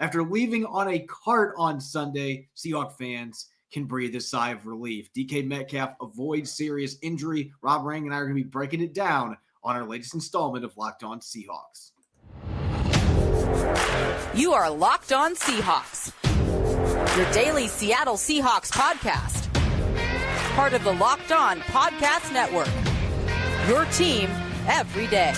After leaving on a cart on Sunday, Seahawks fans can breathe a sigh of relief. DK Metcalf avoids serious injury. Rob Rang and I are going to be breaking it down on our latest installment of Locked On Seahawks. You are Locked On Seahawks, your daily Seattle Seahawks podcast. Part of the Locked On Podcast Network, your team every day.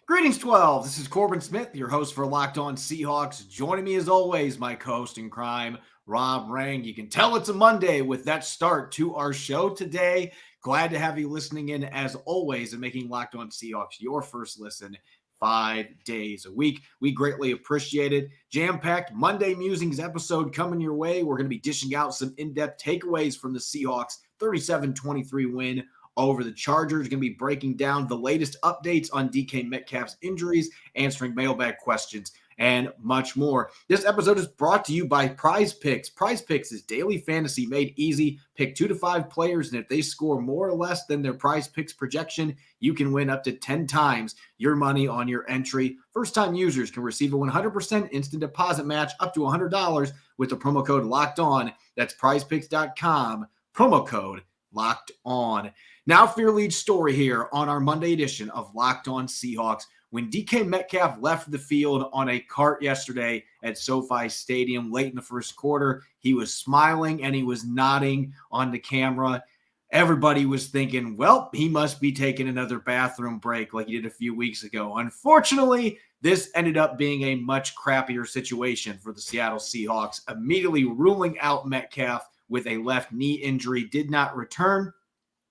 Greetings, 12. This is Corbin Smith, your host for Locked On Seahawks. Joining me as always, my co-host in crime, Rob Rang. You can tell it's a Monday with that start to our show today. Glad to have you listening in as always and making Locked On Seahawks your first listen 5 days a week. We greatly appreciate it. Jam-packed Monday Musings episode coming your way. We're going to be dishing out some in-depth takeaways from the Seahawks 37-23 win over the Chargers. Going to be breaking down the latest updates on DK Metcalf's injuries, answering mailbag questions, and much more. This episode is brought to you by Prize Picks. Prize Picks is daily fantasy made easy. Pick 2 to 5 players, and if they score more or less than their Prize Picks projection, you can win up to 10 times your money on your entry. First-time users can receive a 100% instant deposit match up to $100 with the promo code Locked On. That's prizepicks.com, promo code Locked On. Now for your lead story here on our Monday edition of Locked On Seahawks. When DK Metcalf left the field on a cart yesterday at SoFi Stadium late in the first quarter, he was smiling and he was nodding on the camera. Everybody was thinking, well, he must be taking another bathroom break like he did a few weeks ago. Unfortunately, this ended up being a much crappier situation for the Seattle Seahawks, immediately ruling out Metcalf with a left knee injury, did not return.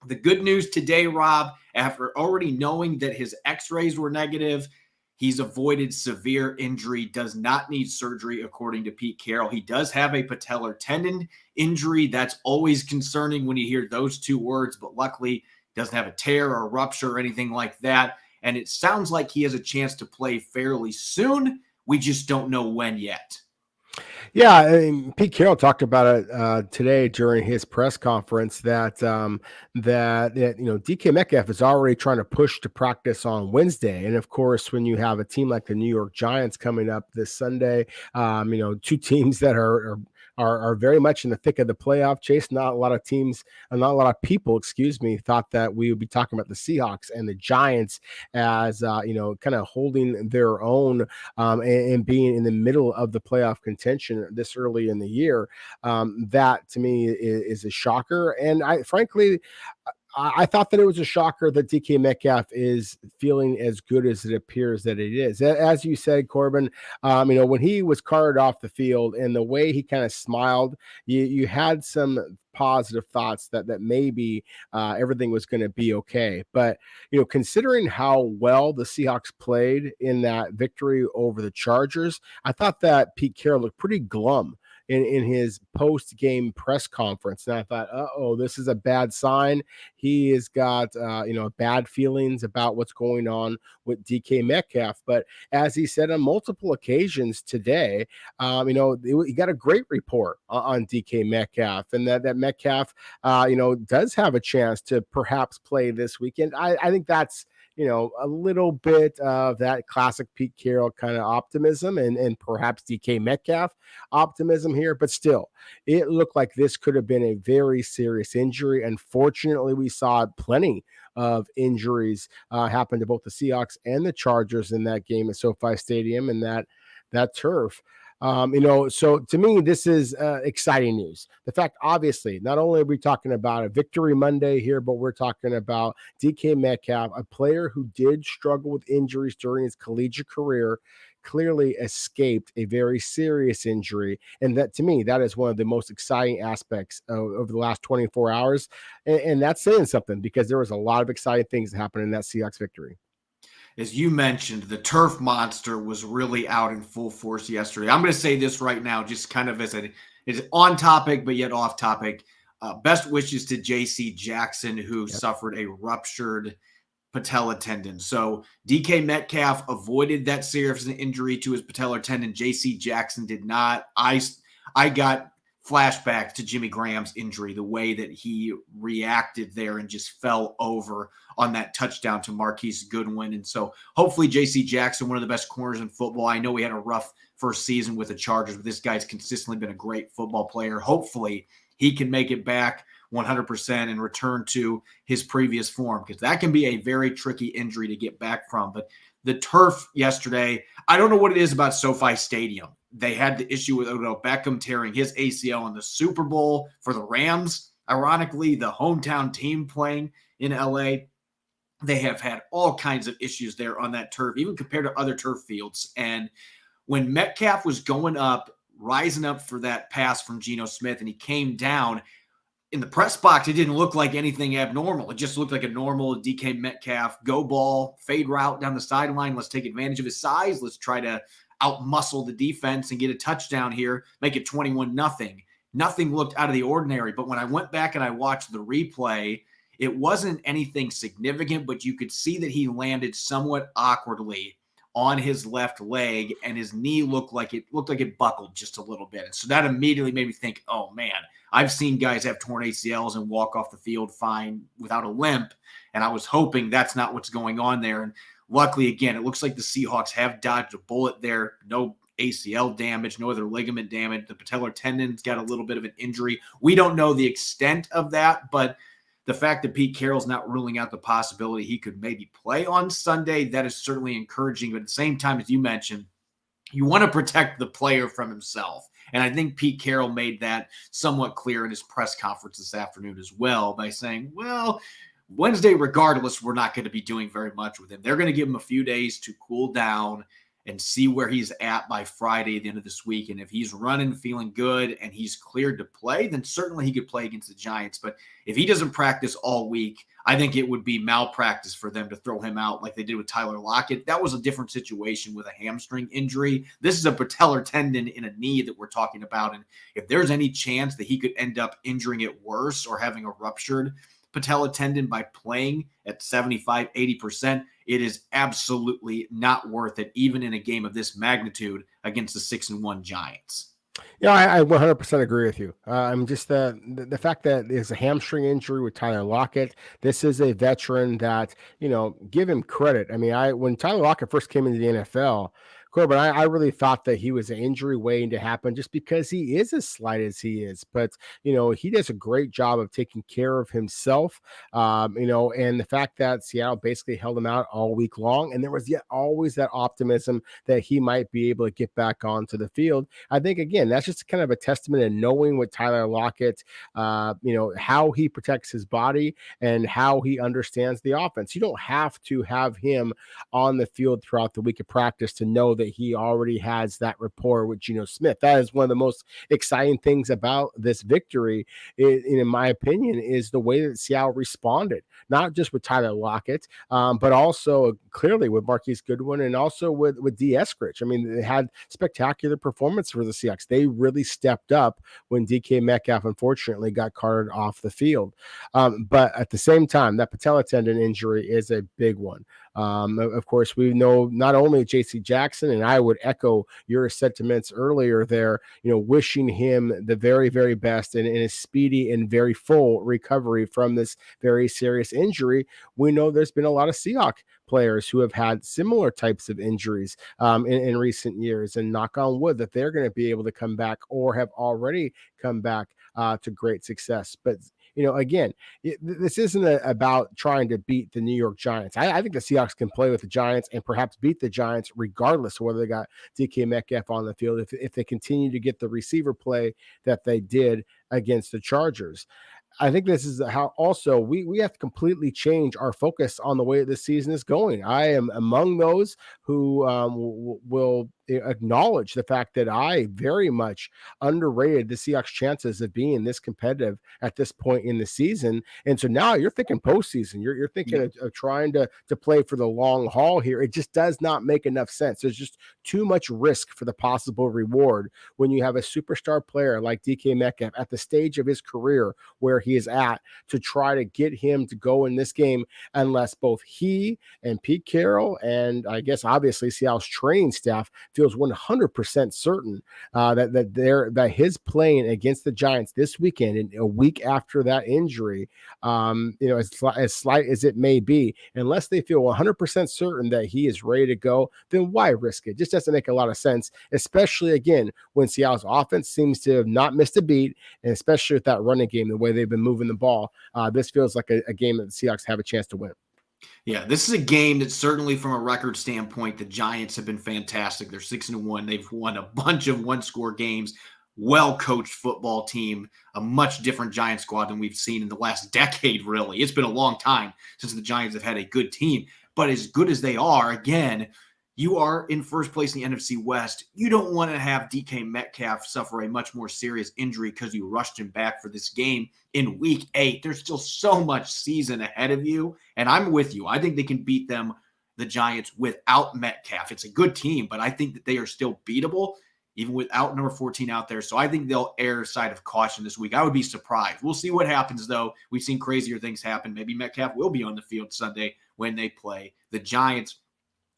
The good news today, Rob, after already knowing that his x-rays were negative, he's avoided severe injury, does not need surgery, according to Pete Carroll. He does have a patellar tendon injury. That's always concerning when you hear those two words, but luckily doesn't have a tear or a rupture or anything like that. And it sounds like he has a chance to play fairly soon. We just don't know when yet. Yeah, I mean, Pete Carroll talked about it today during his press conference that DK Metcalf is already trying to push to practice on Wednesday, and of course, when you have a team like the New York Giants coming up this Sunday, two teams that are very much in the thick of the playoff chase. Not a lot of people, thought that we would be talking about the Seahawks and the Giants as kind of holding their own and being in the middle of the playoff contention this early in the year. That to me is a shocker, and I thought that it was a shocker that DK Metcalf is feeling as good as it appears that it is. As you said, Corbin, when he was carted off the field and the way he kind of smiled, you had some positive thoughts that maybe everything was going to be okay. But, considering how well the Seahawks played in that victory over the Chargers, I thought that Pete Carroll looked pretty glum in his post-game press conference. And I thought, this is a bad sign. He has got, bad feelings about what's going on with DK Metcalf. But as he said on multiple occasions today, he got a great report on DK Metcalf, and that Metcalf, does have a chance to perhaps play this weekend. I think that's, a little bit of that classic Pete Carroll kind of optimism and perhaps DK Metcalf optimism here, but still, it looked like this could have been a very serious injury. Unfortunately, we saw plenty of injuries happen to both the Seahawks and the Chargers in that game at SoFi Stadium and that turf. So to me, this is exciting news. The fact, obviously, not only are we talking about a victory Monday here, but we're talking about DK Metcalf, a player who did struggle with injuries during his collegiate career, clearly escaped a very serious injury. And that, to me, that is one of the most exciting aspects over the last 24 hours. And that's saying something, because there was a lot of exciting things that happened in that Seahawks victory. As you mentioned, the turf monster was really out in full force yesterday. I'm going to say this right now, just kind of as on topic, but yet off topic. Best wishes to J.C. Jackson, who suffered a ruptured patella tendon. So DK Metcalf avoided that serious injury to his patellar tendon. J.C. Jackson did not. I got flashback to Jimmy Graham's injury, the way that he reacted there and just fell over on that touchdown to Marquise Goodwin. And so hopefully JC Jackson, one of the best corners in football. I know we had a rough first season with the Chargers, but this guy's consistently been a great football player. Hopefully he can make it back 100% and return to his previous form, because that can be a very tricky injury to get back from. But the turf yesterday, I don't know what it is about SoFi Stadium. They had the issue with Odell Beckham tearing his ACL in the Super Bowl for the Rams. Ironically, the hometown team playing in LA, they have had all kinds of issues there on that turf, even compared to other turf fields. And when Metcalf was going up, rising up for that pass from Geno Smith, and he came down, in the press box, it didn't look like anything abnormal. It just looked like a normal DK Metcalf go ball, fade route down the sideline. Let's take advantage of his size. Let's try to out-muscle the defense and get a touchdown here, make it 21-0. Nothing looked out of the ordinary. But when I went back and I watched the replay, it wasn't anything significant, but you could see that he landed somewhat awkwardly on his left leg, and his knee looked like it buckled just a little bit. And so that immediately made me think, oh man, I've seen guys have torn ACLs and walk off the field fine without a limp. And I was hoping that's not what's going on there. And luckily, again, it looks like the Seahawks have dodged a bullet there. No ACL damage, no other ligament damage. The patellar tendon's got a little bit of an injury. We don't know the extent of that, but the fact that Pete Carroll's not ruling out the possibility he could maybe play on Sunday, that is certainly encouraging. But at the same time, as you mentioned, you want to protect the player from himself. And I think Pete Carroll made that somewhat clear in his press conference this afternoon as well, by saying, well, Wednesday, regardless, we're not going to be doing very much with him. They're going to give him a few days to cool down and see where he's at by Friday at the end of this week. And if he's running, feeling good, and he's cleared to play, then certainly he could play against the Giants. But if he doesn't practice all week, I think it would be malpractice for them to throw him out like they did with Tyler Lockett. That was a different situation with a hamstring injury. This is a patellar tendon in a knee that we're talking about. And if there's any chance that he could end up injuring it worse or having a ruptured patella tendon by playing at 75, 80%, it is absolutely not worth it, even in a game of this magnitude against the 6-1 Giants. Yeah, I 100% agree with you. Just the fact that there's a hamstring injury with Tyler Lockett. This is a veteran that, give him credit. I mean, when Tyler Lockett first came into the NFL, Corbin, I really thought that he was an injury waiting to happen just because he is as slight as he is. But, he does a great job of taking care of himself, and the fact that Seattle basically held him out all week long, and there was yet always that optimism that he might be able to get back onto the field. I think, again, that's just kind of a testament in knowing what Tyler Lockett, how he protects his body and how he understands the offense. You don't have to have him on the field throughout the week of practice to know that he already has that rapport with Geno Smith. That is one of the most exciting things about this victory, in my opinion, is the way that Seattle responded, not just with Tyler Lockett, but also clearly with Marquise Goodwin and also with D. Eskridge. I mean, they had spectacular performance for the Seahawks. They really stepped up when DK Metcalf, unfortunately, got carted off the field. But at the same time, that patella tendon injury is a big one. Of course, we know not only JC Jackson, and I would echo your sentiments earlier there, wishing him the very, very best and a speedy and very full recovery from this very serious injury. We know there's been a lot of Seahawks players who have had similar types of injuries in recent years, and knock on wood that they're going to be able to come back or have already come back to great success. But again, this isn't about trying to beat the New York Giants. I think the Seahawks can play with the Giants and perhaps beat the Giants regardless of whether they got DK Metcalf on the field, if they continue to get the receiver play that they did against the Chargers. I think this is how also we have to completely change our focus on the way this season is going. I am among those who will acknowledge the fact that I very much underrated the Seahawks' chances of being this competitive at this point in the season. And so now you're thinking postseason. You're thinking of trying to play for the long haul here. It just does not make enough sense. There's just too much risk for the possible reward when you have a superstar player like DK Metcalf at the stage of his career where he is at, to try to get him to go in this game, unless both he and Pete Carroll and I guess obviously Seattle's training staff feels 100% certain that his playing against the Giants this weekend, and a week after that injury, as slight as it may be, unless they feel 100% certain that he is ready to go, then why risk it? Just doesn't make a lot of sense, especially again when Seattle's offense seems to have not missed a beat, and especially with that running game, the way they've been moving the ball. This feels like a game that the Seahawks have a chance to win. Yeah, this is a game that certainly from a record standpoint, the Giants have been fantastic. They're 6-1. They've won a bunch of one-score games. Well-coached football team, a much different Giant squad than we've seen in the last decade, really. It's been a long time since the Giants have had a good team. But as good as they are, again, you are in first place in the NFC West. You don't want to have DK Metcalf suffer a much more serious injury because you rushed him back for this game in week 8. There's still so much season ahead of you, and I'm with you. I think they can beat them, the Giants, without Metcalf. It's a good team, but I think that they are still beatable, even without number 14 out there. So I think they'll err side of caution this week. I would be surprised. We'll see what happens, though. We've seen crazier things happen. Maybe Metcalf will be on the field Sunday when they play the Giants.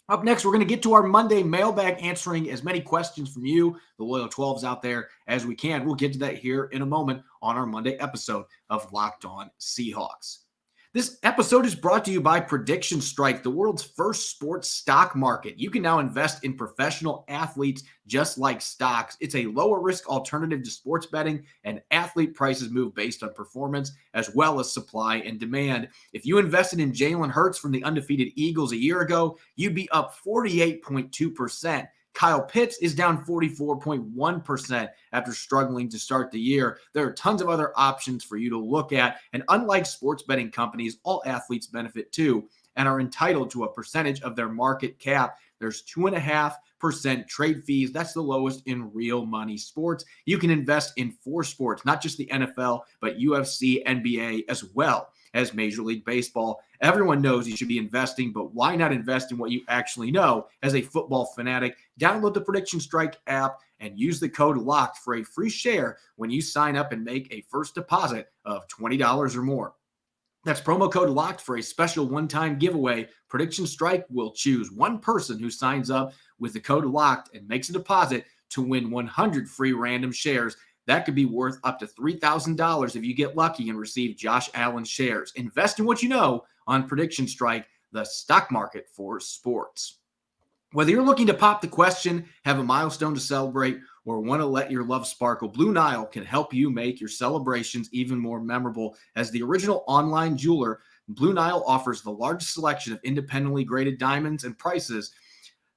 Up next, we're going to get to our Monday mailbag, answering as many questions from you, the loyal 12s out there, as we can. We'll get to that here in a moment on our Monday episode of Locked On Seahawks. This episode is brought to you by Prediction Strike, the world's first sports stock market. You can now invest in professional athletes just like stocks. It's a lower risk alternative to sports betting, and athlete prices move based on performance as well as supply and demand. If you invested in Jalen Hurts from the undefeated Eagles a year ago, you'd be up 48.2%. Kyle Pitts is down 44.1% after struggling to start the year. There are tons of other options for you to look at. And unlike sports betting companies, all athletes benefit too and are entitled to a percentage of their market cap. There's 2.5% trade fees. That's the lowest in real money sports. You can invest in 4 sports, not just the NFL, but UFC, NBA, as well as Major League Baseball. Everyone knows you should be investing, but why not invest in what you actually know? As a football fanatic, download the Prediction Strike app and use the code LOCKED for a free share when you sign up and make a first deposit of $20 or more. That's promo code LOCKED for a special one-time giveaway. Prediction Strike will choose one person who signs up with the code LOCKED and makes a deposit to win 100 free random shares. That could be worth up to $3,000 if you get lucky and receive Josh Allen shares. Invest in what you know on Prediction Strike, the stock market for sports. Whether you're looking to pop the question, have a milestone to celebrate, or want to let your love sparkle, Blue Nile can help you make your celebrations even more memorable. As the original online jeweler, Blue Nile offers the largest selection of independently graded diamonds and prices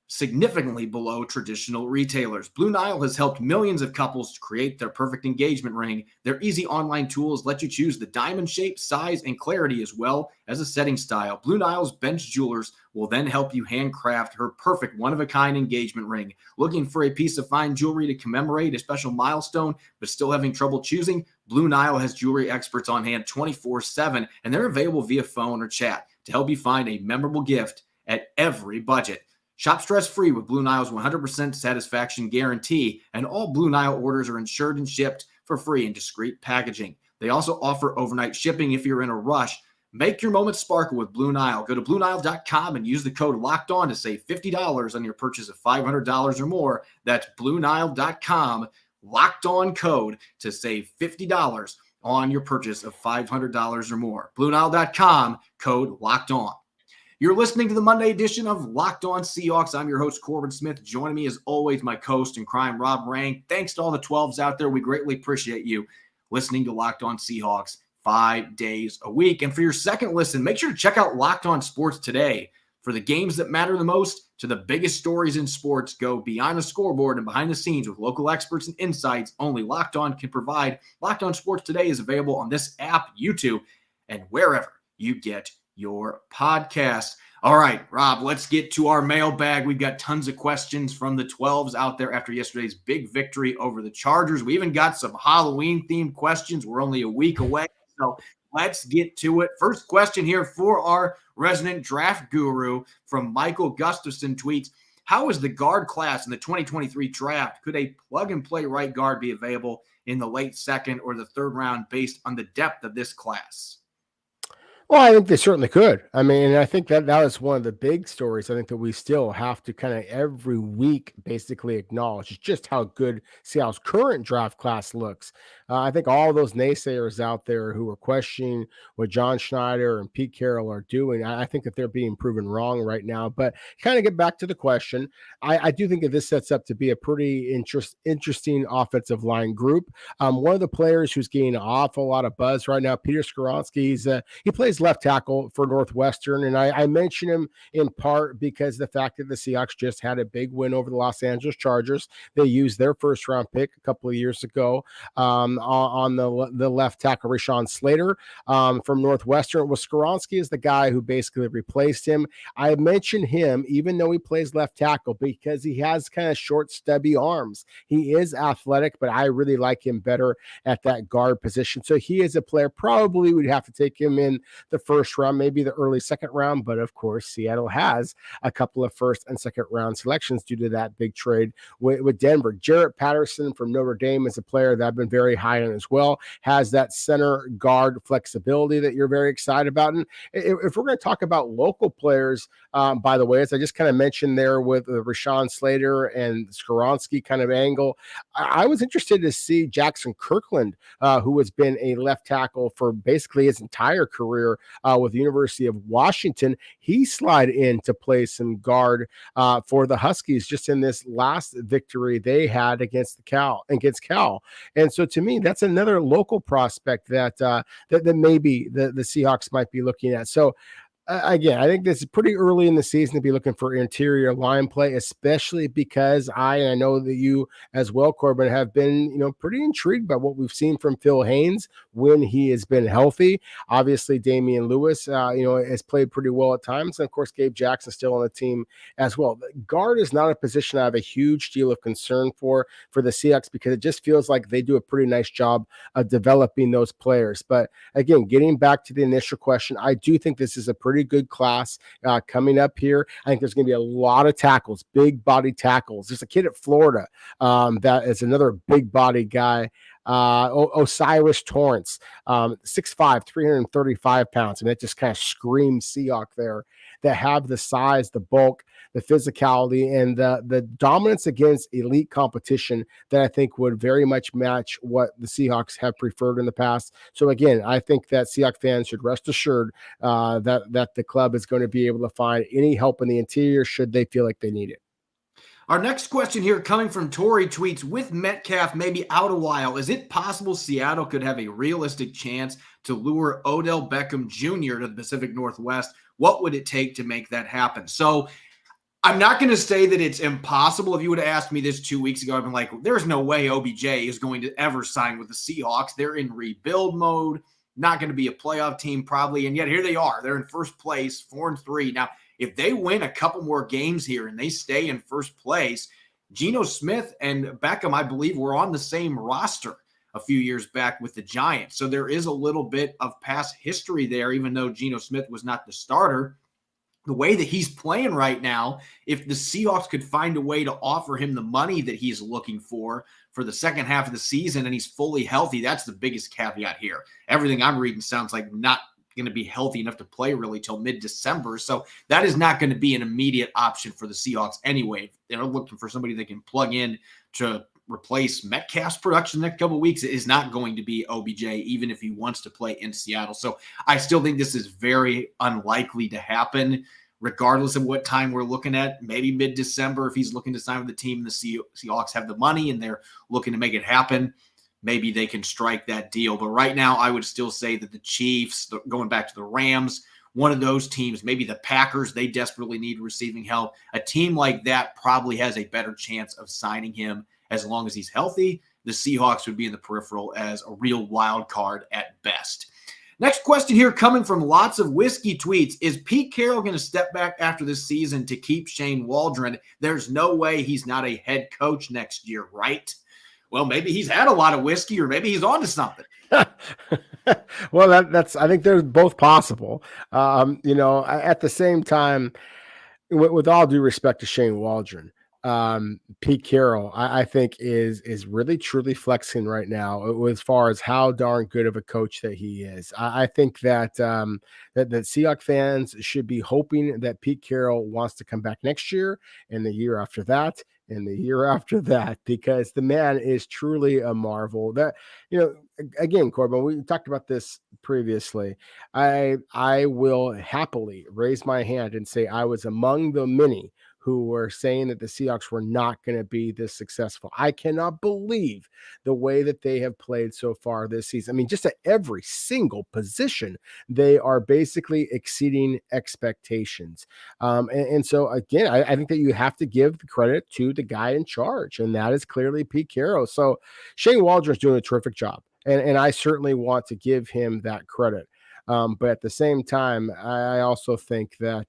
significantly below traditional retailers. Blue Nile has helped millions of couples to create their perfect engagement ring. Their easy online tools let you choose the diamond shape, size, and clarity, as well as a setting style. Blue Nile's bench jewelers will then help you handcraft her perfect one-of-a-kind engagement ring. Looking for a piece of fine jewelry to commemorate a special milestone, but still having trouble choosing? Blue Nile has jewelry experts on hand 24/7, and they're available via phone or chat to help you find a memorable gift at every budget. Shop stress-free with Blue Nile's 100% satisfaction guarantee, and all Blue Nile orders are insured and shipped for free in discreet packaging. They also offer overnight shipping if you're in a rush. Make your moment sparkle with Blue Nile. Go to BlueNile.com and use the code LOCKEDON to save $50 on your purchase of $500 or more. That's BlueNile.com, locked on code to save $50 on your purchase of $500 or more. BlueNile.com, code locked on. You're listening to the Monday edition of Locked On Seahawks. I'm your host, Corbin Smith. Joining me, as always, my co-host in crime, Rob Rang. Thanks to all the 12s out there. We greatly appreciate you listening to Locked On Seahawks 5 days a week. And for your second listen, make sure to check out Locked On Sports Today. For the games that matter the most to the biggest stories in sports, go beyond the scoreboard and behind the scenes with local experts and insights only Locked On can provide. Locked On Sports Today is available on this app, YouTube, and wherever you get your podcast. All right, Rob, let's get to our mailbag. We've got tons of questions from the 12s out there after yesterday's big victory over the Chargers. We even got some Halloween-themed questions. We're only a week away, so let's get to it. First question here for our resident draft guru from Michael Gustafson tweets, how is the guard class in the 2023 draft? Could a plug-and-play right guard be available in the late second or the third round based on the depth of this class? Well, I think they certainly could. I mean, and I think that is one of the big stories. I think that we still have to kind of every week basically acknowledge just how good Seattle's current draft class looks. I think all those naysayers out there who are questioning what John Schneider and Pete Carroll are doing, I think that they're being proven wrong right now. But kind of get back to the question, I do think that this sets up to be a pretty interesting offensive line group. One of the players who's getting an awful lot of buzz right now, Peter Skoronski, he plays left tackle for Northwestern, and I mention him in part because the fact that the Seahawks just had a big win over the Los Angeles Chargers. They used their first round pick a couple of years ago on the left tackle, Rashawn Slater from Northwestern. Well, Skoronski is the guy who basically replaced him. I mention him even though he plays left tackle because he has kind of short, stubby arms. He is athletic, but I really like him better at that guard position. So he is a player, probably would have to take him in the first round, maybe the early second round. But of course, Seattle has a couple of first and second round selections due to that big trade with Denver. Jarrett Patterson from Notre Dame is a player that I've been very high on as well, has that center guard flexibility that you're very excited about. And if we're going to talk about local players, by the way, as I just kind of mentioned there with Rashawn Slater and Skoronski kind of angle, I was interested to see Jackson Kirkland, who has been a left tackle for basically his entire career with the University of Washington. He slide in to play some guard for the Huskies just in this last victory they had against Cal. And so to me, that's another local prospect that maybe the Seahawks might be looking at. So again, I think this is pretty early in the season to be looking for interior line play, especially because I know that you as well, Corbin, have been, pretty intrigued by what we've seen from Phil Haynes when he has been healthy. Obviously, Damian Lewis, has played pretty well at times. And of course, Gabe Jackson still on the team as well. Guard is not a position I have a huge deal of concern for the Seahawks because it just feels like they do a pretty nice job of developing those players. But again, getting back to the initial question, I do think this is a pretty good class coming up here. I think there's going to be a lot of tackles, big body tackles. There's a kid at Florida that is another big body guy. Osiris Torrance, 6'5", 335 pounds. And it just kind of screams Seahawk there, that have the size, the bulk, the physicality, and the dominance against elite competition that I think would very much match what the Seahawks have preferred in the past. So again, I think that Seahawks fans should rest assured that the club is going to be able to find any help in the interior should they feel like they need it. Our next question here coming from Tori tweets, with Metcalf maybe out a while, is it possible Seattle could have a realistic chance to lure Odell Beckham Jr. to the Pacific Northwest? What would it take to make that happen? So I'm not going to say that it's impossible. If you would have asked me this 2 weeks ago, I'd been like, there's no way OBJ is going to ever sign with the Seahawks. They're in rebuild mode, not going to be a playoff team probably. And yet here they are. They're in first place, 4-3. Now, if they win a couple more games here and they stay in first place, Geno Smith and Beckham, I believe, were on the same roster a few years back with the Giants. So there is a little bit of past history there, even though Geno Smith was not the starter. The way that he's playing right now, if the Seahawks could find a way to offer him the money that he's looking for the second half of the season and he's fully healthy, that's the biggest caveat here. Everything I'm reading sounds like not going to be healthy enough to play really till mid-December. So that is not going to be an immediate option for the Seahawks anyway. They're looking for somebody they can plug in to replace Metcalf's production the next couple of weeks. It is not going to be OBJ, even if he wants to play in Seattle. So I still think this is very unlikely to happen, regardless of what time we're looking at. Maybe mid-December, if he's looking to sign with the team, the Seahawks have the money and they're looking to make it happen, maybe they can strike that deal. But right now, I would still say that the Chiefs, going back to the Rams, one of those teams, maybe the Packers, they desperately need receiving help. A team like that probably has a better chance of signing him as long as he's healthy. The Seahawks would be in the peripheral as a real wild card at best. Next question here coming from Lots of Whiskey tweets. Is Pete Carroll going to step back after this season to keep Shane Waldron? There's no way he's not a head coach next year, right? Well, maybe he's had a lot of whiskey or maybe he's on to something. Well, that's I think they're both possible. At the same time, with all due respect to Shane Waldron, Pete Carroll, I think is really truly flexing right now as far as how darn good of a coach that he is. I think that that Seahawks fans should be hoping that Pete Carroll wants to come back next year and the year after that and the year after that, because the man is truly a marvel. That, again, Corbin, we talked about this previously. I will happily raise my hand and say I was among the many who were saying that the Seahawks were not going to be this successful. I cannot believe the way that they have played so far this season. I mean, just at every single position, they are basically exceeding expectations. And so, again, I think that you have to give the credit to the guy in charge, and that is clearly Pete Carroll. So Shane Waldron's doing a terrific job, and I certainly want to give him that credit. But at the same time, I also think that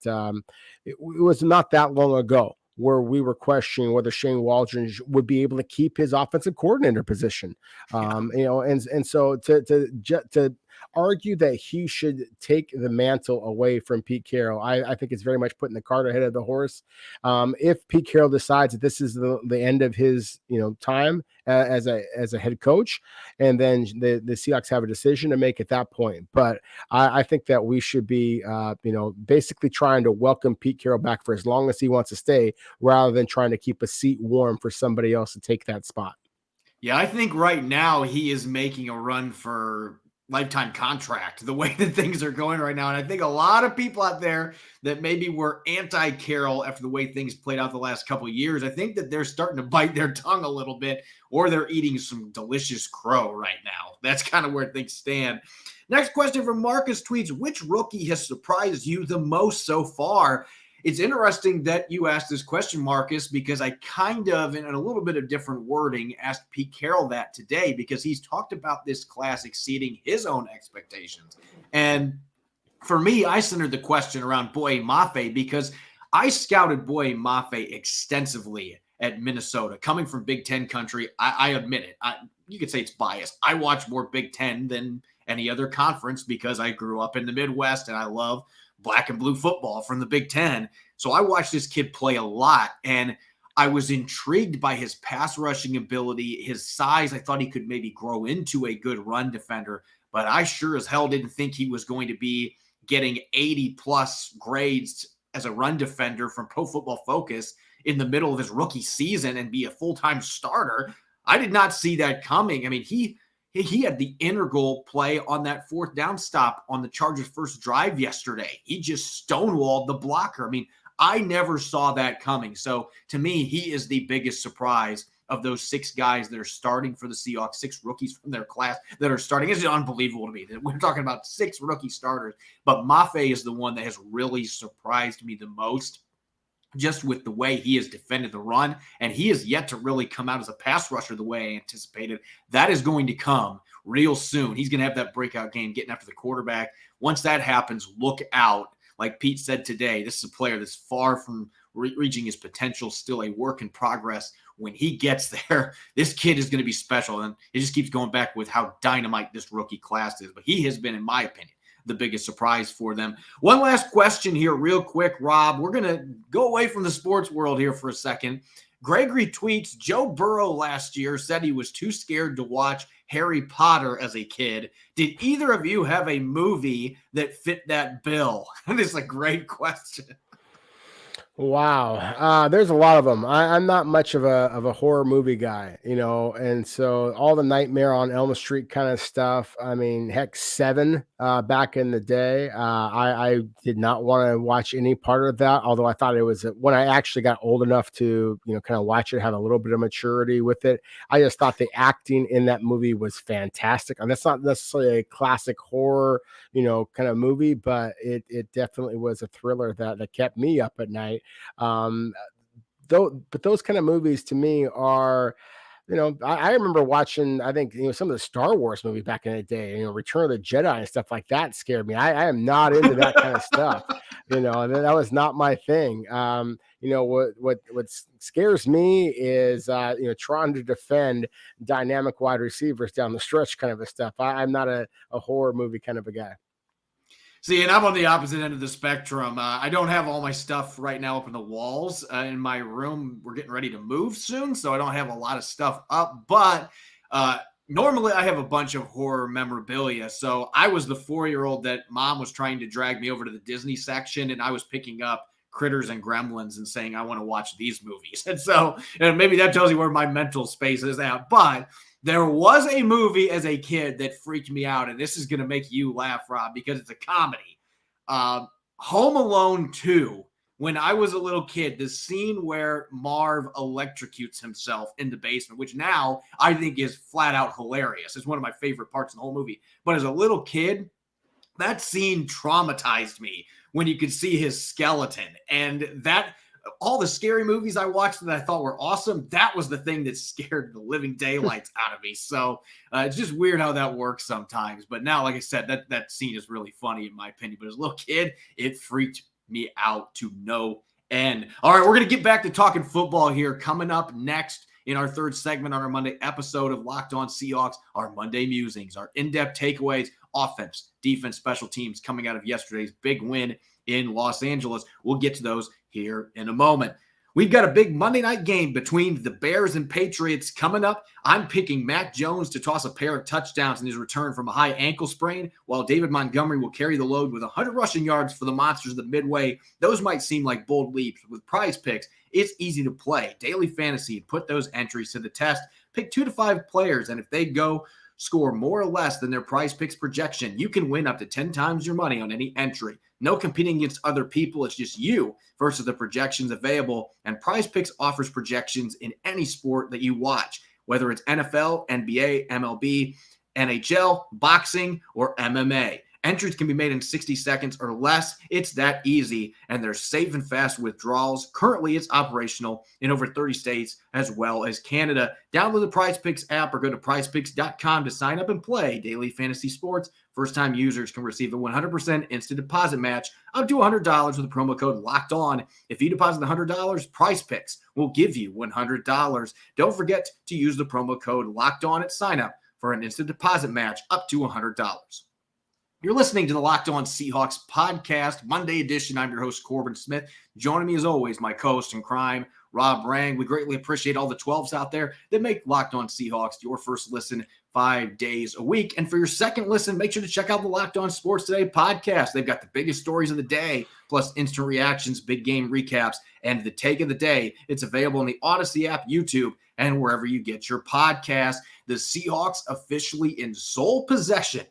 it was not that long ago where we were questioning whether Shane Waldron would be able to keep his offensive coordinator position. And so to argue that he should take the mantle away from Pete Carroll, I think it's very much putting the cart ahead of the horse. If Pete Carroll decides that this is the end of his time as a head coach, and then the Seahawks have a decision to make at that point. But I think that we should be basically trying to welcome Pete Carroll back for as long as he wants to stay, rather than trying to keep a seat warm for somebody else to take that spot. Yeah, I think right now he is making a run for lifetime contract, the way that things are going right now. And I think a lot of people out there that maybe were anti-Carroll after the way things played out the last couple of years, I think that they're starting to bite their tongue a little bit, or they're eating some delicious crow right now. That's kind of where things stand. Next question from Marcus tweets, which rookie has surprised you the most so far? It's interesting that you asked this question, Marcus, because I kind of, in a little bit of different wording, asked Pete Carroll that today, because he's talked about this class exceeding his own expectations. And for me, I centered the question around Boye Mafe, because I scouted Boye Mafe extensively at Minnesota. Coming from Big Ten country, I admit it. You could say it's biased. I watch more Big Ten than any other conference because I grew up in the Midwest and I love black and blue football from the Big Ten. So I watched this kid play a lot, and I was intrigued by his pass rushing ability, his size. I thought he could maybe grow into a good run defender, but I sure as hell didn't think he was going to be getting 80+ grades as a run defender from Pro Football Focus in the middle of his rookie season and be a full-time starter. I did not see that coming. I mean, he had the integral play on that fourth down stop on the Chargers' first drive yesterday. He just stonewalled the blocker. I mean, I never saw that coming. So to me, he is the biggest surprise of those 6 guys that are starting for the Seahawks, 6 rookies from their class that are starting. It's unbelievable to me that we're talking about 6 rookie starters, but Mafe is the one that has really surprised me the most, just with the way he has defended the run, and he has yet to really come out as a pass rusher the way I anticipated. That is going to come real soon. He's going to have that breakout game getting after the quarterback. Once that happens, look out. Like Pete said today, this is a player that's far from reaching his potential, still a work in progress. When he gets there, this kid is going to be special, and it just keeps going back with how dynamite this rookie class is. But he has been, in my opinion, the biggest surprise for them. One last question here real quick, Rob. We're going to go away from the sports world here for a second. Gregory tweets, Joe Burrow last year said he was too scared to watch Harry Potter as a kid. Did either of you have a movie that fit that bill? This is a great question. Wow. There's a lot of them. I'm not much of a horror movie guy, and so all the Nightmare on Elm Street kind of stuff. I mean, heck, Seven back in the day. I did not want to watch any part of that, although I thought it was when I actually got old enough to, kind of watch it, have a little bit of maturity with it. I just thought the acting in that movie was fantastic. And that's not necessarily a classic horror, kind of movie, but it definitely was a thriller that kept me up at night. But those kind of movies to me are, I remember watching, I think, some of the Star Wars movies back in the day, Return of the Jedi and stuff like that scared me. I am not into that kind of stuff. That was not my thing. What scares me is, trying to defend dynamic wide receivers down the stretch kind of a stuff. I'm not a horror movie kind of a guy. See, and I'm on the opposite end of the spectrum. I don't have all my stuff right now up in the walls in my room. We're getting ready to move soon, so I don't have a lot of stuff up. But normally I have a bunch of horror memorabilia. So I was the 4-year-old that mom was trying to drag me over to the Disney section, and I was picking up Critters and Gremlins and saying, I want to watch these movies. And so maybe that tells you where my mental space is at. But there was a movie as a kid that freaked me out, and this is going to make you laugh, Rob, because it's a comedy. Home Alone 2. When I was a little kid, the scene where Marv electrocutes himself in the basement, which now I think is flat out hilarious. It's one of my favorite parts in the whole movie. But as a little kid, that scene traumatized me when you could see his skeleton. And that all the scary movies I watched that I thought were awesome, that was the thing that scared the living daylights out of me. So it's just weird how that works sometimes. But now, like I said, that scene is really funny in my opinion. But as a little kid, it freaked me out to no end. All right, we're going to get back to talking football here. Coming up next in our third segment on our Monday episode of Locked On Seahawks, our Monday musings, our in-depth takeaways, offense, defense, special teams coming out of yesterday's big win in Los Angeles. We'll get to those here in a moment. We've got a big Monday night game between the Bears and Patriots coming up. I'm picking Mac Jones to toss a pair of touchdowns in his return from a high ankle sprain, while David Montgomery will carry the load with 100 rushing yards for the Monsters of the Midway. Those might seem like bold leaps. With Prize Picks, it's easy to play daily fantasy and put those entries to the test. Pick 2 to 5 players, and if they go score more or less than their Prize Picks projection, you can win up to 10 times your money on any entry. No competing against other people. It's just you versus the projections available. And Prize Picks offers projections in any sport that you watch, whether it's NFL, NBA, MLB, NHL, boxing, or MMA. Entries can be made in 60 seconds or less. It's that easy, and there's safe and fast withdrawals. Currently, it's operational in over 30 states as well as Canada. Download the Prize Picks app or go to prizepicks.com to sign up and play daily fantasy sports. First-time users can receive a 100% instant deposit match up to $100 with the promo code Locked On. If you deposit $100, Prize Picks will give you $100. Don't forget to use the promo code Locked On at sign up for an instant deposit match up to $100. You're listening to the Locked On Seahawks podcast, Monday edition. I'm your host, Corbin Smith. Joining me as always, my co-host in crime, Rob Rang. We greatly appreciate all the 12s out there that make Locked On Seahawks your first listen 5 days a week. And for your second listen, make sure to check out the Locked On Sports Today podcast. They've got the biggest stories of the day, plus instant reactions, big game recaps, and the take of the day. It's available in the Odyssey app, YouTube, and wherever you get your podcast. The Seahawks officially in sole possession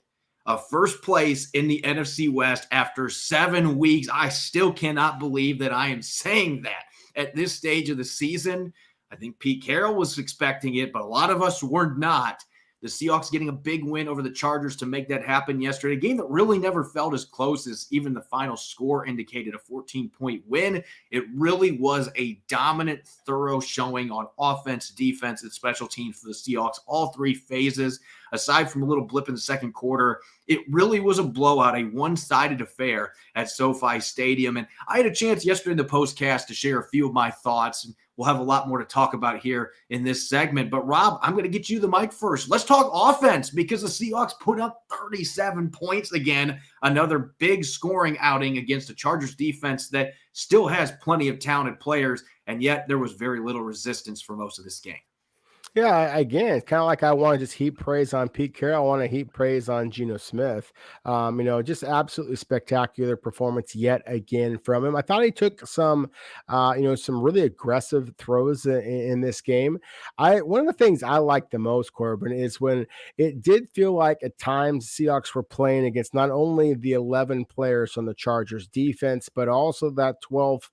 of first place in the NFC West after 7 weeks. I still cannot believe that I am saying that at this stage of the season. I think Pete Carroll was expecting it, but a lot of us were not. The Seahawks getting a big win over the Chargers to make that happen yesterday. A game that really never felt as close as even the final score indicated, a 14-point win. It really was a dominant, thorough showing on offense, defense, and special teams for the Seahawks, all 3 phases. Aside from a little blip in the second quarter, it really was a blowout, a one-sided affair at SoFi Stadium. And I had a chance yesterday in the postcast to share a few of my thoughts. We'll have a lot more to talk about here in this segment. But, Rob, I'm going to get you the mic first. Let's talk offense, because the Seahawks put up 37 points again. Another big scoring outing against the Chargers defense that still has plenty of talented players, and yet there was very little resistance for most of this game. Yeah, again, it's kind of like I want to just heap praise on Pete Carroll. I want to heap praise on Geno Smith. Just absolutely spectacular performance yet again from him. I thought he took some really aggressive throws in this game. One of the things I like the most, Corbin, is when it did feel like at times Seahawks were playing against not only the 11 players on the Chargers defense, but also that 12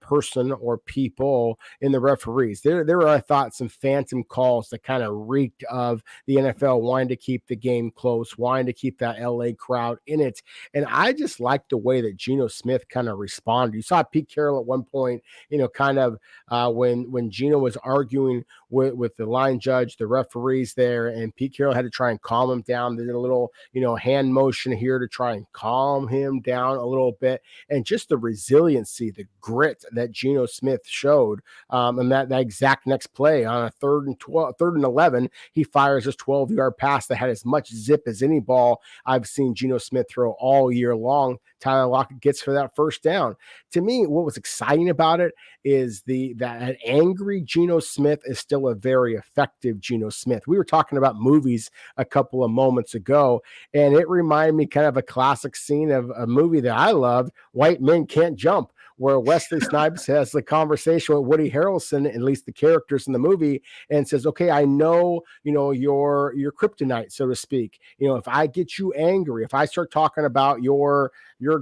person or people in the referees. There were, I thought, some phantom calls that kind of reeked of the NFL wanting to keep the game close, wanting to keep that LA crowd in it. And I just liked the way that Geno Smith kind of responded. You saw Pete Carroll at one point, when Geno was arguing with the line judge, the referees there, and Pete Carroll had to try and calm him down. They did a little, hand motion here to try and calm him down a little bit. And just the resiliency, the grit that Geno Smith showed. And that exact next play on a 3rd and 11, he fires this 12-yard pass that had as much zip as any ball I've seen Geno Smith throw all year long. Tyler Lockett gets for that first down. To me, what was exciting about it is that angry Geno Smith is still a very effective Geno Smith. We were talking about movies a couple of moments ago, and it reminded me kind of a classic scene of a movie that I loved, White Men Can't Jump, where Wesley Snipes has the conversation with Woody Harrelson, at least the characters in the movie, and says, okay, I know, your kryptonite, so to speak. If I get you angry, if I start talking about your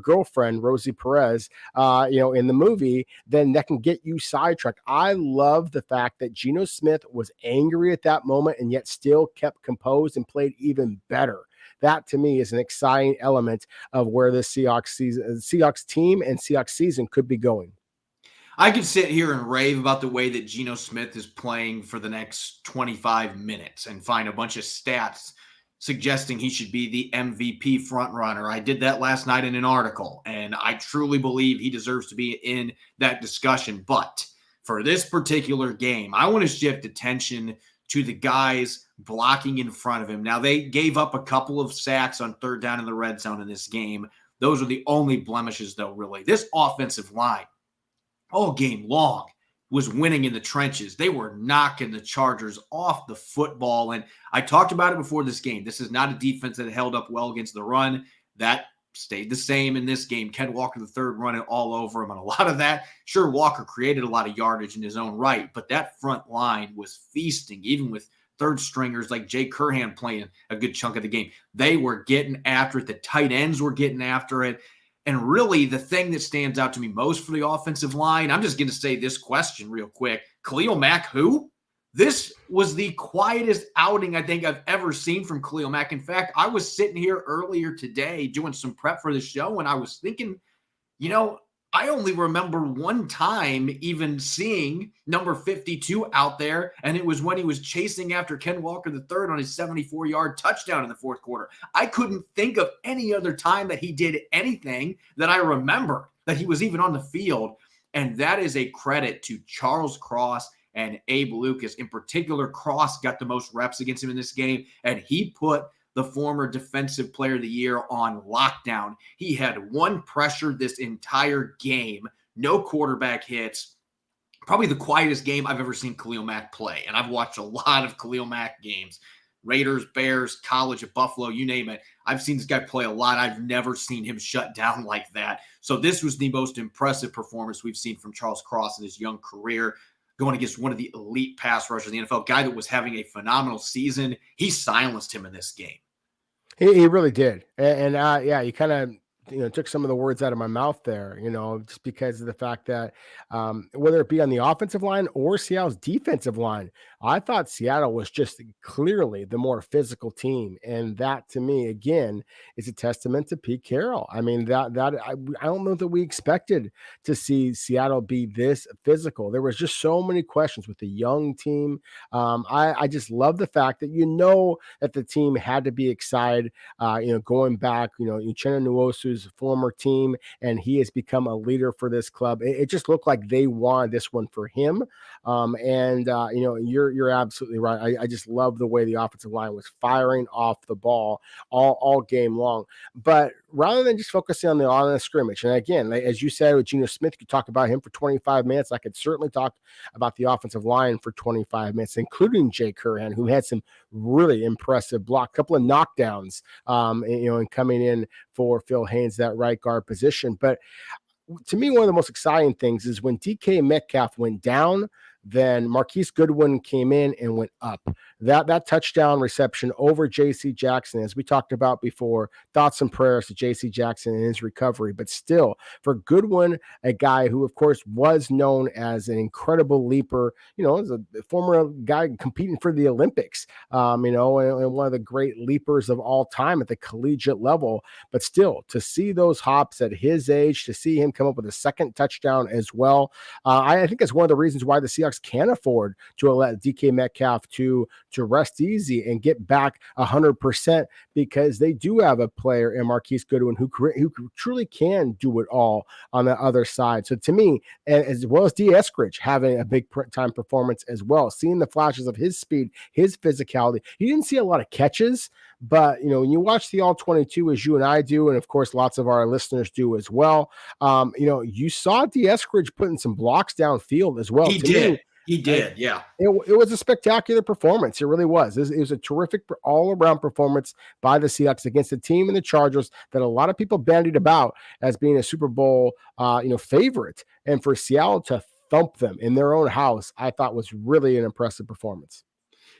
girlfriend, Rosie Perez, in the movie, then that can get you sidetracked. I love the fact that Geno Smith was angry at that moment and yet still kept composed and played even better. That to me is an exciting element of where the Seahawks team and Seahawks season could be going. I could sit here and rave about the way that Geno Smith is playing for the next 25 minutes and find a bunch of stats suggesting he should be the MVP frontrunner. I did that last night in an article, and I truly believe he deserves to be in that discussion. But for this particular game, I want to shift attention to the guys blocking in front of him. Now, they gave up a couple of sacks on 3rd down in the red zone in this game. Those are the only blemishes, though, really. This offensive line, all game long, was winning in the trenches. They were knocking the Chargers off the football. And I talked about it before this game. This is not a defense that held up well against the run. That stayed the same in this game. Ken Walker III running all over him. And a lot of that, sure, Walker created a lot of yardage in his own right, but that front line was feasting, even with third stringers like Jay Curhan playing a good chunk of the game. They were getting after it. The tight ends were getting after it. And really, the thing that stands out to me most for the offensive line, I'm just going to say this question real quick. Khalil Mack, who? This was the quietest outing I think I've ever seen from Khalil Mack. In fact, I was sitting here earlier today doing some prep for the show, and I was thinking, I only remember one time even seeing number 52 out there, and it was when he was chasing after Ken Walker III on his 74-yard touchdown in the fourth quarter. I couldn't think of any other time that he did anything that I remember that he was even on the field, and that is a credit to Charles Cross and Abe Lucas. In particular, Cross got the most reps against him in this game, and he put the former Defensive Player of the Year on lockdown. He had one pressure this entire game, no quarterback hits. Probably the quietest game I've ever seen Khalil Mack play. And I've watched a lot of Khalil Mack games. Raiders, Bears, college at Buffalo, you name it. I've seen this guy play a lot. I've never seen him shut down like that. So this was the most impressive performance we've seen from Charles Cross in his young career, going against one of the elite pass rushers in the NFL, guy that was having a phenomenal season. He silenced him in this game. He really did. And you kind of, took some of the words out of my mouth there, just because of the fact that whether it be on the offensive line or Seattle's defensive line, I thought Seattle was just clearly the more physical team. And that, to me, again, is a testament to Pete Carroll. I mean, I don't know that we expected to see Seattle be this physical. There was just so many questions with the young team. I just love the fact that that the team had to be excited, going back, Uchenna Nwosu's former team, and he has become a leader for this club. It just looked like they wanted this one for him. You're absolutely right. I just love the way the offensive line was firing off the ball all game long. But rather than just focusing on the line of scrimmage, and again, as you said with Geno Smith, you could talk about him for 25 minutes. I could certainly talk about the offensive line for 25 minutes, including Jay Curhan, who had some really impressive block, couple of knockdowns, and coming in for Phil Haynes, that right guard position. But to me, one of the most exciting things is when DK Metcalf went down, then Marquise Goodwin came in and went up. That touchdown reception over J.C. Jackson, as we talked about before, thoughts and prayers to J.C. Jackson and his recovery. But still, for Goodwin, a guy who, of course, was known as an incredible leaper, as a former guy competing for the Olympics, and one of the great leapers of all time at the collegiate level. But still, to see those hops at his age, to see him come up with a second touchdown as well, I think that's one of the reasons why the Seahawks Seahawks can't afford to let DK Metcalf to rest easy and get back 100% because they do have a player in Marquise Goodwin who truly can do it all on the other side. So to me, as well as D. Eskridge having a big time performance as well, seeing the flashes of his speed, his physicality. You didn't see a lot of catches, but when you watch the all 22 as you and I do, and of course lots of our listeners do as well, you saw D. Eskridge putting some blocks downfield as well. He did. Yeah. It was a spectacular performance. It really was. It was a terrific all-around performance by the Seahawks against a team in the Chargers that a lot of people bandied about as being a Super Bowl, favorite. And for Seattle to thump them in their own house, I thought was really an impressive performance.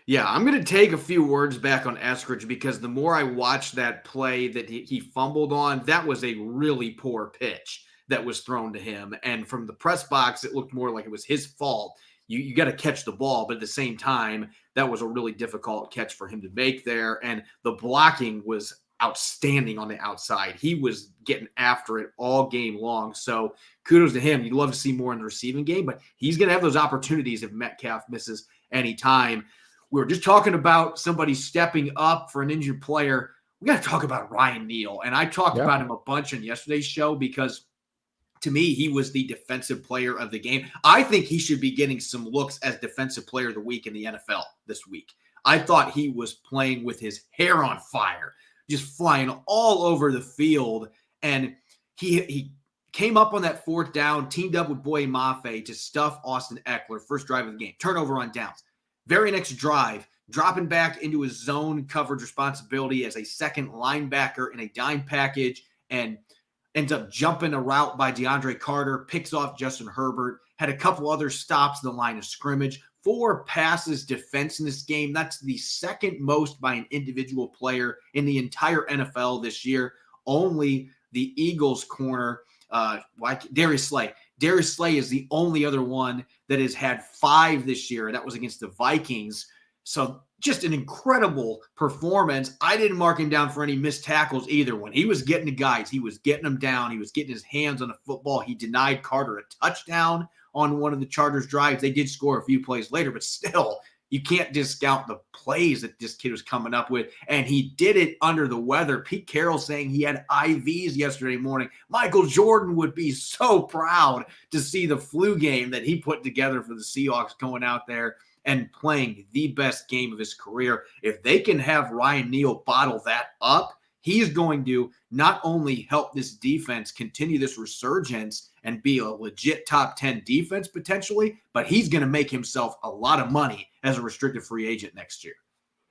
Yeah, I'm going to take a few words back on Eskridge because the more I watched that play that he fumbled on, that was a really poor pitch that was thrown to him. And from the press box, it looked more like it was his fault. You got to catch the ball, but at the same time, that was a really difficult catch for him to make there. And the blocking was outstanding on the outside. He was getting after it all game long. So kudos to him. You'd love to see more in the receiving game, but he's going to have those opportunities if Metcalf misses any time. We were just talking about somebody stepping up for an injured player. We got to talk about Ryan Neal. And I talked about him a bunch on yesterday's show because to me, he was the defensive player of the game. I think he should be getting some looks as defensive player of the week in the NFL this week. I thought he was playing with his hair on fire, just flying all over the field. And he came up on that fourth down, teamed up with Boye Mafe to stuff Austin Eckler, first drive of the game, turnover on downs. Very next drive, dropping back into his zone coverage responsibility as a second linebacker in a dime package and ends up jumping a route by DeAndre Carter, picks off Justin Herbert, had a couple other stops in the line of scrimmage, 4 passes defense in this game. That's the second most by an individual player in the entire NFL this year. Only the Eagles corner, Darius Slay. Darius Slay is the only other one that has had 5 this year, and that was against the Vikings. So just an incredible performance. I didn't mark him down for any missed tackles either. When he was getting the guys, he was getting them down. He was getting his hands on the football. He denied Carter a touchdown on one of the Chargers drives. They did score a few plays later, but still, you can't discount the plays that this kid was coming up with. And he did it under the weather. Pete Carroll saying he had IVs yesterday morning. Michael Jordan would be so proud to see the flu game that he put together for the Seahawks going out there and playing the best game of his career. If they can have Ryan Neal bottle that up, he's going to not only help this defense continue this resurgence and be a legit top 10 defense potentially, but he's going to make himself a lot of money as a restricted free agent next year.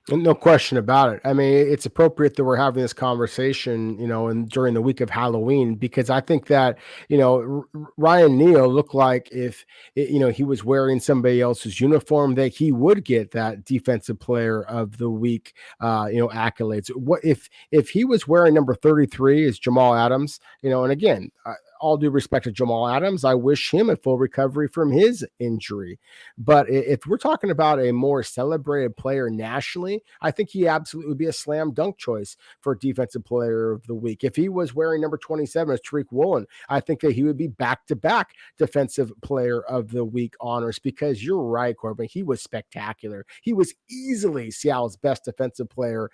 No question about it. I mean, it's appropriate that we're having this conversation, and during the week of Halloween, because I think that, Ryan Neal looked like if, he was wearing somebody else's uniform, that he would get that defensive player of the week, accolades. What if he was wearing number 33 as Jamal Adams, and again, all due respect to Jamal Adams, I wish him a full recovery from his injury. But if we're talking about a more celebrated player nationally, I think he absolutely would be a slam dunk choice for defensive player of the week. If he was wearing number 27 as Tariq Woolen, I think that he would be back-to-back defensive player of the week honors, because you're right, Corbin. He was spectacular. He was easily Seattle's best defensive player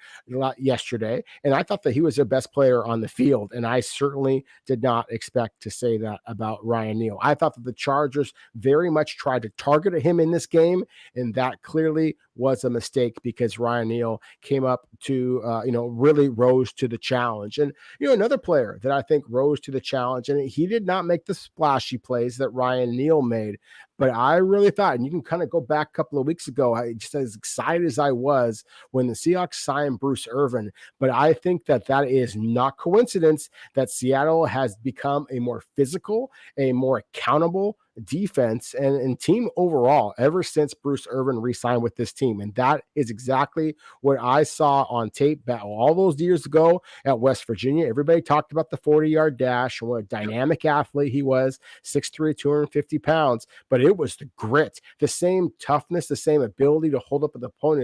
yesterday. And I thought that he was their best player on the field. And I certainly did not expect to say that about Ryan Neal. I thought that the Chargers very much tried to target him in this game, and that clearly was a mistake because Ryan Neal came up to, really rose to the challenge. And, another player that I think rose to the challenge, and he did not make the splashy plays that Ryan Neal made, but I really thought, and you can kind of go back a couple of weeks ago, I just as excited as I was when the Seahawks signed Bruce Irvin, but I think that is not coincidence that Seattle has become a more physical, a more accountable defense and team overall ever since Bruce Irvin re-signed with this team. And that is exactly what I saw on tape back all those years ago at West Virginia. Everybody talked about the 40-yard dash and what a dynamic athlete he was, 6'3", 250 pounds, but it was the grit, the same toughness, the same ability to hold up at the point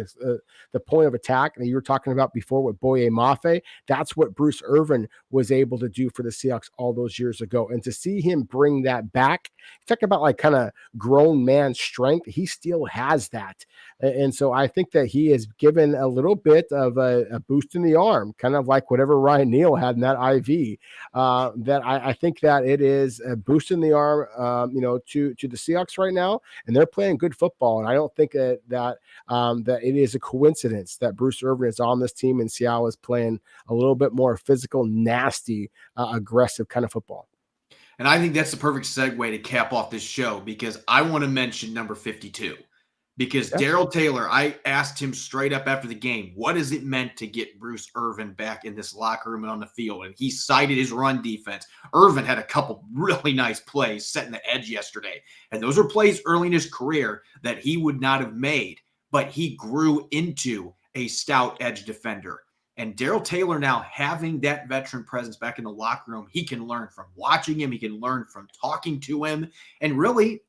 of attack that you were talking about before with Boye Mafe. That's what Bruce Irvin was able to do for the Seahawks all those years ago. And to see him bring that back, it's talk about like kind of grown man strength, he still has that. And so I think that he is given a little bit of a boost in the arm, kind of like whatever Ryan Neal had in that IV. That I think that it is a boost in the arm, to the Seahawks right now, and they're playing good football. And I don't think that it is a coincidence that Bruce Irvin is on this team and Seattle is playing a little bit more physical, nasty, aggressive kind of football. And I think that's the perfect segue to cap off this show, because I want to mention number 52. Because Darrell Taylor, I asked him straight up after the game, what has it meant to get Bruce Irvin back in this locker room and on the field? And he cited his run defense. Irvin had a couple really nice plays setting the edge yesterday. And those are plays early in his career that he would not have made, but he grew into a stout edge defender. And Darrell Taylor now having that veteran presence back in the locker room, he can learn from watching him. He can learn from talking to him. And really,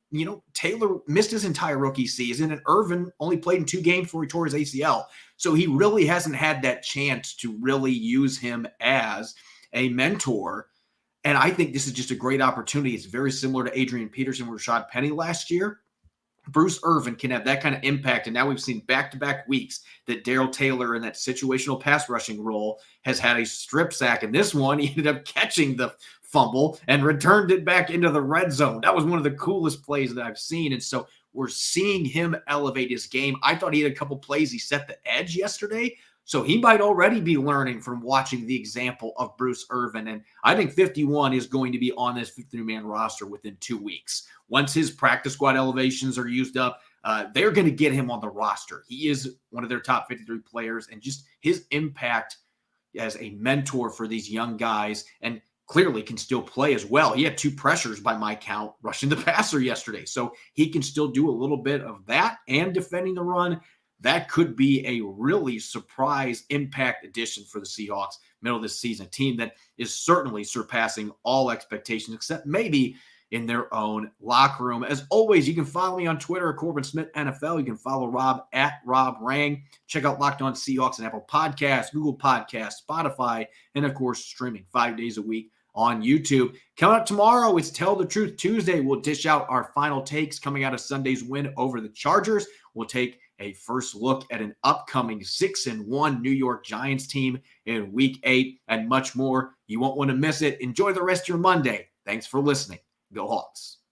Taylor missed his entire rookie season, and Irvin only played in 2 games before he tore his ACL. So he really hasn't had that chance to really use him as a mentor. And I think this is just a great opportunity. It's very similar to Adrian Peterson with Rashad Penny last year. Bruce Irvin can have that kind of impact. And now we've seen back-to-back weeks that Darrell Taylor in that situational pass rushing role has had a strip sack. And this one, he ended up catching the fumble and returned it back into the red zone. That was one of the coolest plays that I've seen. And so we're seeing him elevate his game. I thought he had a couple plays. He set the edge yesterday. So he might already be learning from watching the example of Bruce Irvin. And I think 51 is going to be on this 53-man roster within 2 weeks. Once his practice squad elevations are used up, they're going to get him on the roster. He is one of their top 53 players, and just his impact as a mentor for these young guys, and clearly can still play as well. He had 2 pressures by my count rushing the passer yesterday. So he can still do a little bit of that and defending the run. That could be a really surprise impact addition for the Seahawks middle of this season, a team that is certainly surpassing all expectations, except maybe in their own locker room. As always, you can follow me on Twitter at Corbin Smith NFL. You can follow Rob at Rob Rang. Check out Locked On Seahawks and Apple Podcasts, Google Podcasts, Spotify, and of course, streaming 5 days a week on YouTube. Coming up tomorrow, it's Tell the Truth Tuesday. We'll dish out our final takes coming out of Sunday's win over the Chargers. We'll take a first look at an upcoming 6-1 New York Giants team in Week 8 and much more. You won't want to miss it. Enjoy the rest of your Monday. Thanks for listening. Go Hawks.